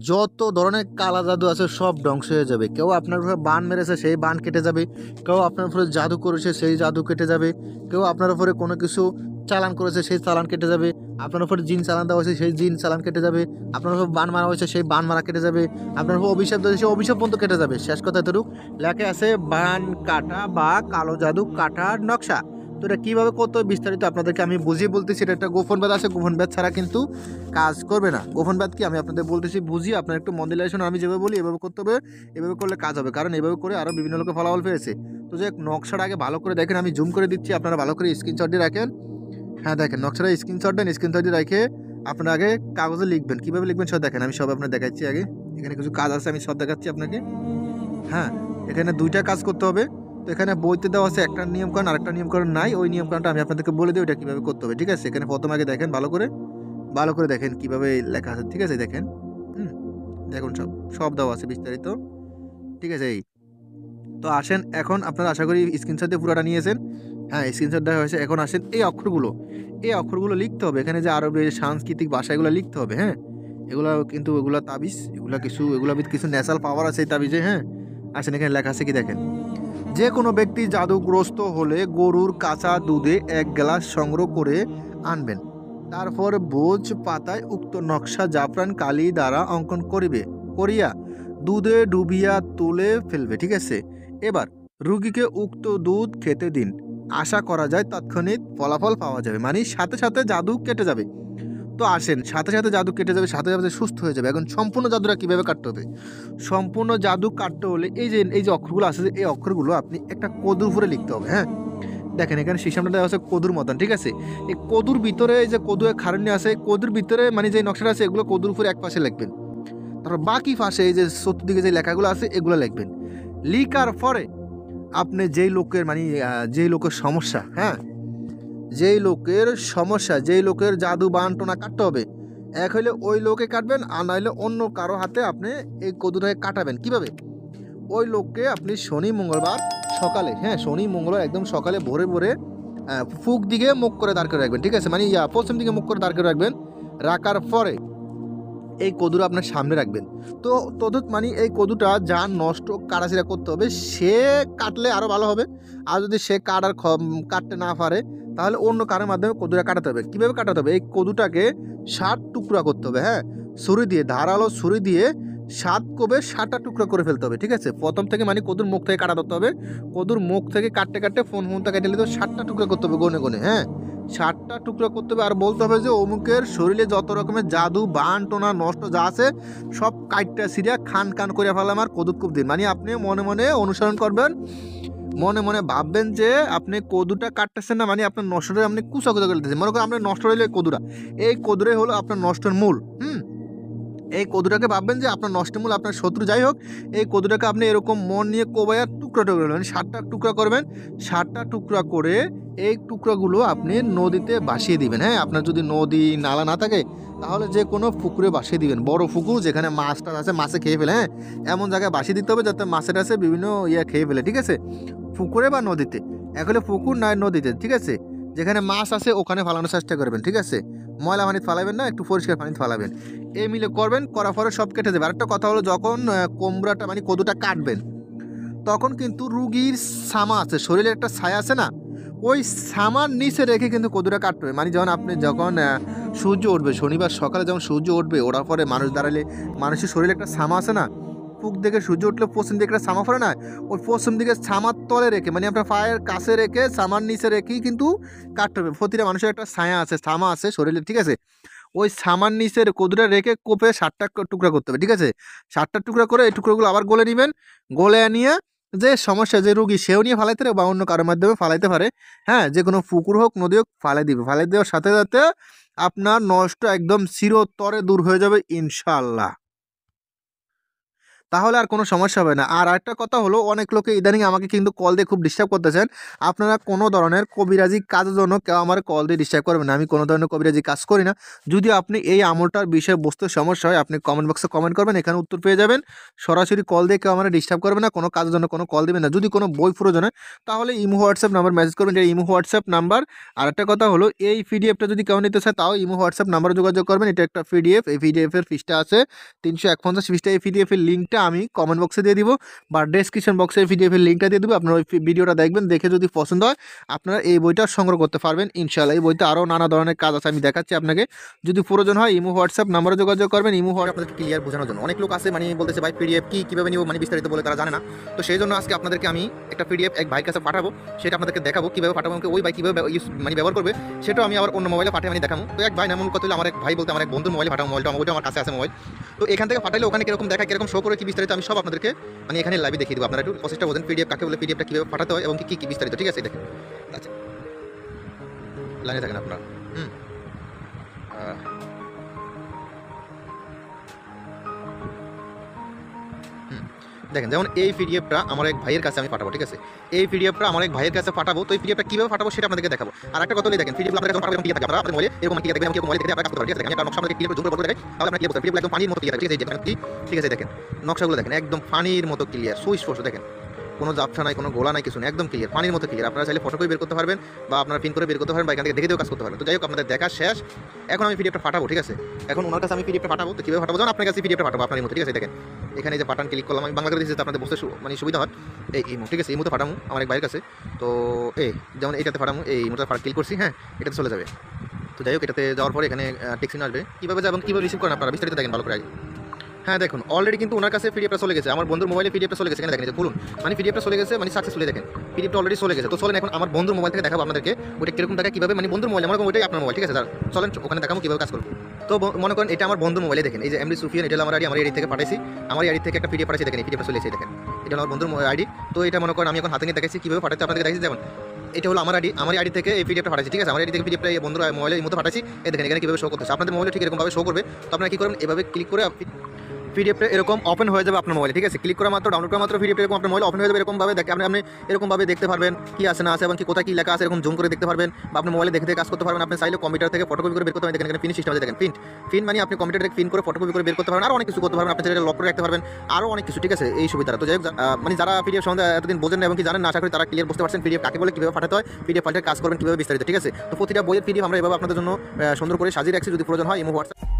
যত ধরনের কালা জাদু আছে সব ধ্বংস হয়ে যাবে। কেউ আপনার উপরে বান মেরেছে সেই বান কেটে যাবে, কেউ আপনার উপরে জাদু করেছে সেই জাদু কেটে যাবে, কেউ আপনার উপরে কোনো কিছু চালান করেছে সেই চালান কেটে যাবে, আপনার উপরে জিন চালান দেওয়া হয়েছে সেই জিন চালান কেটে যাবে, আপনার উপর বান মারা হয়েছে সেই বান মারা কেটে যাবে, আপনার উপর অভিশাপ দিয়েছে সেই অভিশাপ পর্যন্ত কেটে যাবে। শেষ কথা এতটুকু লেখা আছে বান কাটা বা কালো জাদু কাটার নকশা। তো এটা কীভাবে করতে হবে বিস্তারিত আপনাদেরকে আমি বুঝিয়ে বলতেছি। এটা একটা গোপন ব্যাধ আছে, গোপন ব্যাধ ছাড়া কিন্তু কাজ করবে না। গোপন ব্যাধ কি আমি আপনাদের বলতেছি বুঝিয়ে আপনার একটু মন দিলে শুনুন। আমি যেভাবে বলি এভাবে করতে হবে, এভাবে করলে কাজ হবে, কারণ এভাবে করে আরও বিভিন্ন লোকে ফলাফল পেয়েছে। তো যে নকশাটা আগে ভালো করে দেখেন, আমি জুম করে দিচ্ছি, আপনারা ভালো করে স্ক্রিনশট দিয়ে রাখেন। হ্যাঁ দেখেন নকশাটা স্ক্রিনশট দেন, স্ক্রিনশট দিয়ে রেখে আপনারা আগে কাগজে লিখবেন। কীভাবে লিখবেন সব দেখেন, আমি সব আপনার দেখাচ্ছি। আগে এখানে কিছু কাজ আছে আমি সব দেখাচ্ছি আপনাকে। হ্যাঁ এখানে দুইটা কাজ করতে হবে। তো এখানে বইতে দেওয়া আছে একটা নিয়মকানুন আর একটা নিয়মকানুন নাই, ওই নিয়মকানুনটা আমি আপনাদেরকে বলে দিই ওইটা কীভাবে করতে হবে। ঠিক আছে, এখানে প্রথম আগে দেখেন ভালো করে, ভালো করে দেখেন কীভাবে লেখা আছে। ঠিক আছে দেখেন, হুম দেখুন সব সব দেওয়া আছে বিস্তারিত। ঠিক আছে এই তো আসেন এখন আপনারা আশা করি স্ক্রিনশট দিয়ে পুরোটা নিয়েছেন। হ্যাঁ স্ক্রিনশট দেওয়া হয়েছে। এখন আসেন এই অক্ষরগুলো লিখতে হবে। এখানে যে আরবের সাংস্কৃতিক ভাষা এগুলো লিখতে হবে। হ্যাঁ এগুলো কিন্তু এগুলো তাবিজ, এগুলো কিছু ন্যাচারাল পাওয়ার আছে এই তাবিজে। হ্যাঁ আসেন এখানে লেখা আছে কি দেখেন, যে কোনো ব্যক্তি জাদুগ্রস্ত হলে গরুর কাঁচা দুধে 1 গ্লাস সংগ্রহ করে আনবেন। তারপর ভোজ পাতায় উক্ত নকশা জাফরান কালি দ্বারা অঙ্কন করিয়া দুধে ডুবিয়া তুলে ফেলবে। ঠিক আছে, এবার রুগীকে উক্ত দুধ খেতে দিন। আশা করা যায় তাৎক্ষণিক ফলাফল পাওয়া যাবে, মানে সাথে সাথে জাদু কেটে যাবে। তো আসেন সাথে সাথে জাদু কেটে যাবে, সাথে সাথে সুস্থ হয়ে যাবে। এখন সম্পূর্ণ জাদুটা কীভাবে কাটতে হবে, সম্পূর্ণ জাদু কাটতে হলে এই যে অক্ষরগুলো আছে, এই অক্ষরগুলো আপনি একটা কদুর উপরে লিখতে হবে। হ্যাঁ দেখেন এখানে সিস্টেমটা দেওয়া আছে কদুর মতন। ঠিক আছে, এই কদুর ভিতরে এই যে কদু খারণ্য আছে, কদুর ভিতরে মানে যে নকশাটা আছে এগুলো কদুর উপরে এক পাশে লিখবেন। তারপর বাকি পাশে এই যে চতুর্দিকে যে লেখাগুলো আছে এগুলো লিখবেন। লিখার পরে আপনি যেই লোকের মানে যেই লোকের সমস্যা, হ্যাঁ যেই লোকের জাদু বান্টনা কাটতে হবে, এক হইলে ওই লোকে কাটবেন আর নইলে অন্য কারো হাতে আপনি এই কদুটাকে কাটাবেন। কিভাবে, ওই লোককে আপনি শনি মঙ্গলবার সকালে, হ্যাঁ শনি মঙ্গলবার একদম সকালে ভোরে ভোরে ফুক দিকে মুখ করে দাঁড় করে রাখবেন। ঠিক আছে, মানে পশ্চিম দিকে মুখ করে দাঁড় করে রাখবেন। রাখার পরে এই কদুটা আপনার সামনে রাখবেন। তো তদুত মানে এই কদুটা যা নষ্ট কাটাছিড়া করতে হবে সে কাটলে আরও ভালো হবে। আর যদি সে কাটতে না পারে তাহলে অন্য কারোর মাধ্যমে কদুটা কাটাতে হবে। কীভাবে কাটাতে হবে, এই কদুটাকে 7 টুকরা করতে হবে। হ্যাঁ ছুরি দিয়ে, ধারালো ছুরি দিয়ে 7 কোবে 7টা টুকরা করে ফেলতে হবে। ঠিক আছে, প্রথম থেকে মানে কদুর মুখ থেকে কাটা ধরতে হবে। কদুর মুখ থেকে কাটতে কাটতে ফোনটা কেটে নিতে 7টা টুকরা করতে হবে গনে গনে। হ্যাঁ 7টা টুকরা করতে হবে। আর বলতে হবে যে অমুকের শরীরে যত রকমের জাদু বান টোনা নষ্ট যা আছে সব কাইটটা সিরিয়া খান খান করে ফেলাম আর কদুর খুব দিন, মানে আপনি মনে মনে অনুসরণ করবেন, মনে মনে ভাববেন যে আপনি কদুটা কাটতেছেন না, মানে আপনার নষ্টটা আপনি কুচা কুচা করে দিতেছেন। মনে করেন আপনার নষ্ট হইলে কদুরা, এই কদুরাই হলো আপনার নষ্টের মূল। এই কদুটাকে ভাববেন যে আপনার নষ্টের মূল আপনার শত্রু। যাই হোক এই কদুটাকে আপনি এরকম মন নিয়ে কোবাইয়া টুকরা টুকরা করবেন, 7টা টুকরা করবেন। 7টা টুকরা করে এই টুকরাগুলো আপনি নদীতে ভাসিয়ে দিবেন। হ্যাঁ আপনার যদি নদী নালা না থাকে তাহলে যে কোনো পুকুরে ভাসিয়ে দিবেন, বড় পুকুর যেখানে মাছটা আছে মাছে খেয়ে ফেলে। হ্যাঁ এমন জায়গায় ভাসিয়ে দিতে হবে যাতে মাছের আছে বিভিন্ন খেয়ে ফেলে। ঠিক আছে, পুকুরে বা নদীতে, এখন পুকুর নয় নদীতে। ঠিক আছে, যেখানে মাছ আছে ওখানে ফালানোর চেষ্টা করবেন। ঠিক আছে, ময়লা পানিতে ফালাবেন না, একটু পরিষ্কার পানিতে ফালাবেন। এই মিলে করবেন, করার পরে সব কেটে দেবে। আরেকটা কথা হলো যখন কোমড়াটা মানে কদুটা কাটবেন তখন কিন্তু রুগীর ছামা আছে, শরীরে একটা ছায়া আছে না, ওই ছামার নিচে রেখে কিন্তু কদুটা কাটতে হবে। মানে যখন সূর্য উঠবে, শনিবার সকালে যখন সূর্য উঠবে ওঠার পরে মানুষ দাঁড়ালে মানুষের শরীরে একটা ছামা আছে না, পূব দিকে সূর্য উঠলে পশ্চিম দিকে একটা ছামা পড়ে না, ওই পশ্চিম দিকে ছামার তলে রেখে মানে আপনার পায়ের কাছে রেখে ছামার নিচে রেখেই কিন্তু কাটতে হবে। প্রতিটা মানুষের একটা ছায়া আছে, ছামা আছে শরীরে। ঠিক আছে, ওই ছামার নিচের কদুটা রেখে কোপে 7টা টুকরা করতে হবে। ঠিক আছে, 7টা টুকরা করে এই টুকরোগুলো আবার গলে নেবেন। গলে নিয়ে যে সমস্যা যে রুগী সেও নিয়ে ফালাইতে পারে বা অন্য কারোর মাধ্যমে ফালাইতে পারে। হ্যাঁ যে কোনো পুকুর হোক নদী হোক ফালাই দিবে। ফালাই দেওয়ার সাথে সাথে আপনার নষ্ট একদম চিরতরে দূর হয়ে যাবে ইনশাআল্লাহ। তাহলে আর কোনো সমস্যা হবে না। আর একটা কথা হলো, অনেক লোকে ইদানিং আমাকে কিন্তু কল দিয়ে খুব ডিস্টার্ব করতেছেন। আপনারা কোনো ধরনের কবিরাজি কাজের জন্য কেউ আমার কল দিয়ে ডিস্টার্ব করবেন না। আমি কোনো ধরনের কবিরাজি কাজ করি না। যদি আপনি এই আমলটার বিষয়বস্তু সমস্যা হয়, আপনি কমেন্ট বক্সে কমেন্ট করবেন, এখানে উত্তর পেয়ে যাবেন। সরাসরি কল দিয়ে কেউ আমার ডিস্টার্ব করবে না, কোনো কাজের জন্য কোনো কল দিবেন না। যদি কোনো বই প্রয়োজন হয় তাহলে ইমো হোয়াটসঅ্যাপ নাম্বার মেসেজ করবেন, এটা ইমো হোয়াটসঅ্যাপ নাম্বার। আর একটা কথা হলো, এই পিডিএফটা যদি কেউ নিতে চায় তাও ইমো হোয়াটসঅ্যাপ নাম্বারে যোগাযোগ করবেন। এটা একটা পিডিএফ, এই পিডিএফের ফিসটা আছে 351 পৃষ্ঠা। এই পিডিএফের লিঙ্কটা আমি কমেন্ট বক্সে দিয়ে দিব বা ডেসক্রিপশন বক্সে পিডিএফের লিঙ্কটা দিয়ে দেবো। আপনারা ওই ভিডিওটা দেখবেন, দেখে যদি পছন্দ হয় আপনারা এই বইটা সংগ্রহ করতে পারবেন ইনশাআল্লাহ। এই বইতে আরও নানা ধরনের কাজ আছে, আমি দেখাচ্ছি আপনাকে। যদি প্রয়োজন হয় ইমো হোয়াটসঅ্যাপ নাম্বারে যোগাযোগ করবেন। ইমো হোয়াটসঅ্যাপ আপনাদেরকে ক্লিয়ার বোঝানোর জন্য অনেক লোক আছে মানে বলতেছে ভাই পিডিএফ কীভাবে নিব, মানে বিস্তারিত বলে তারা জানে না। তো সেই জন্য আজকে আপনাদেরকে আমি একটা পিডিএফ এক ভাইয়ের কাছে পাঠাবো, সেটা আপনাদেরকে দেখাবো কীভাবে পাঠাবো, ওই ভাই কীভাবে মানে ব্যবহার করবে সেটাও আমি আবার অন্য মোবাইলে পাঠিয়ে মানে দেখাবো। তো এক ভাই নামুল কথা হলো, আমার এক ভাই বলতে আমার এক বন্ধুর মোবাইলে পাঠাবো, মোবাইলটা আমার কাছে আছে মোবাইল। তো এখান থেকে পাঠাইলে ওখানে কিরকম দেখায়, কিরকম শো করে, কি বিস্তারিত আমি সব আপনাদেরকে মানে এখানে লাইভে দেখিয়ে দেবো। আপনারা একটু প্রসেসটা বোঝেন, পিডিএফ কাকে বলে, পিডিএফটা কীভাবে পাঠাতে হয় এবং কী কী বিস্তারিত, ঠিক আছে? দেখেন, আচ্ছা লাইনে থাকেন আপনারা। দেখেন, যেমন এই পিডিএফটা আমার এক ভাইয়ের কাছে আমি পাঠাবো, ঠিক আছে? এই পিডিএফটা আমার এক ভাইয়ের কাছে পাঠাবো। তো এই পিডিএফটা কীভাবে পাঠাবো সেটা আপনাদেরকে দেখাবো। আর একটা কথা দেখেন, পিডিএফ আপনারা যখন পাঠাবেন ক্লিয়ার থাকে, আপনারা মোবাইলে এরকম ক্লিয়ার দেখবেন, এরকম মোবাইলে দেখে আপনারা কাজ করতে পারেন, ঠিক আছে? আমি একটা নকশা আপনাদের ক্লিয়ার করে জুম করে দেখাই, তাহলে আপনারা ক্লিয়ার করতে পারবেন। পিডিএফ একদম পানির মতো ক্লিয়ার, ঠিক আছে? এই যে ঠিক আছে, দেখেন নকশাগুলো দেখেন, একদম পানির মতো ক্লিয়ার, সুস্পষ্ট। দেখেন কোনো জাপসা নাই, কোনো গোলা নাই, কিছু নেই, একদম ক্লিয়ার, পানির মতো ক্লিয়ার। আপনারা চাইলে ফটো করে বের করতে পারবেন বা আপনারা প্রিন্ট করে বের করতে পারবেন বা এখান থেকে দেখে দিয়েও কাজ করতে পারবেন। তো যাই হোক, আপনাদের দেখা শেষ। এখন আমি পিডিএফটা পাঠাবো, ঠিক আছে? এখন ওনার কাছে আমি পিডিএফটা পাঠাবো। তো কীভাবে পাঠাবো, যেমন আপনার কাছে পিডিএফটা পাঠাবো আপনার মতো, ঠিক আছে? দেখেন এখানে যে বাটন ক্লিক করলাম, আমি বাংলা করে দিয়েছি আপনাদের বসতে মানে সুবিধা হয়। এই ইমো, ঠিক আছে? এই মতো পাঠাবো আমার এক ভাইয়ের কাছে। তো এই যেমন এইটাতে পাঠাবো, এই মতো ক্লিক করছি, হ্যাঁ এটাতে চলে যাবে। তো যাই হোক, এটাতে যাওয়ার পরে এখানে টেক্সিন আসবে, কীভাবে যাবেন, কীভাবে রিসিভ করেন আপনারা বিস্তারিত দেখেন ভালো করে। হ্যাঁ দেখুন, অলরেডি কিন্তু ওনার কাছে পিডিএফটা চলে গেছে, আমার বন্ধুর মোবাইলে পিডিএফটা চলে গেছে। এখানে দেখেন, খুলুন, মানে পিডিএফটা চলে গেছে, মানে সাকসেসফুলি দেখেন পিডিএফটা অলরেডি চলে গেছে। তো চলেন এখন আমার বন্ধুর মোবাইল থেকে দেখাবো আপনাদেরকে ওইটা কিরকম টাকা কীভাবে, মানে বন্ধুর মোবাইল আমার ওইটাই আপনার মোবাইল, ঠিক আছে? চলেন ওখানে দেখাবো কীভাবে কাজ করবো। তো মনে করেন এটা আমার বন্ধুর মোবাইলে, দেখেন এই যে এমডি সুফিয়ান, এটা আমার আইডি, আমার আইডি থেকে পাঠাইছি, আমার আইডি থেকে একটা পিডিএফ পাঠাইছি, দেখেন এই পিডিএফটা চলে এসেছে, দেখেন এটা আমার বন্ধুর আইডি। তো এটা মনে করেন আমি এখন হাতে নিয়ে দেখাইছি কীভাবে পাঠাতে, আপনাদেরকে দেখাইছি। যেমন এটা হলো আমার আইডি, আমার আইডি থেকে এই পিডিএফটা পাঠাইছি, ঠিক আছে? আমার আইডি থেকে পিডিএফটা এই বন্ধুর মোবাইলের মধ্যে পাঠাইছি। এই দেখেন এখানে কীভাবে শো করতেছে, আপনাদের মোবাইলে ঠিক এরকমভাবে শো করবে। তো আপনারা কী করবেন, এভাবে ক্লিক করে পিডিএফটা এরকম ওপেন হয়ে যাবে আপনার মোবাইলে, ঠিক আছে? ক্লিক করা মাত্র, ডাউনলোড করা মাত্র পিডিএফটা এরকম আপনার মোবাইলে ওপেন হয়ে যাবে। এরকমভাবে দেখে আপনি এরকমভাবে দেখতে পারবেন কি আছে না আছে এবং কি কোথায় কী লেখা আছে, এরকম জুম করে দেখতে পারবেন বা আপনি মোবাইলে দেখে কাজ করতে পারবেন। আপনি চাইলে কম্পিউটার থেকে ফটোকপি করে বের করতে পারবেন। দেখেন এখানে প্রিন্ট সিস্টেম আছে, দেখেন প্রিন্ট মানে আপনি কম্পিউটার থেকে প্রিন্ট করে ফটোকপি করে বের করতে পারবেন, আর অনেক কিছু করতে পারবেন। আপনি চাইলে লক করে রাখতে পারবেন, আরও অনেক কিছু, ঠিক আছে? এই সুবিধাটা। তো যাই হোক, মানে যারা পিডিএফ সম্বন্ধে এতদিন বোঝেন না এবং কি জানেন না, আশা করি তারা ক্লিয়ার বুঝতে পারছেন পিডিএফ কাকে বলে, কীভাবে পাঠাতে হয়, পিডিএফ ফাইলটা কাজ করবেন কীভাবে বিস্তারিত, ঠিক আছে? তো প্রতিটা বইয়ের পিডিএফ আমরা এভাবে আপনাদের জন্য সুন্দর করে সাজিয়ে রাখছি। যদি প্রয়োজন হয় ইমো হোয়াটসঅ্যাপ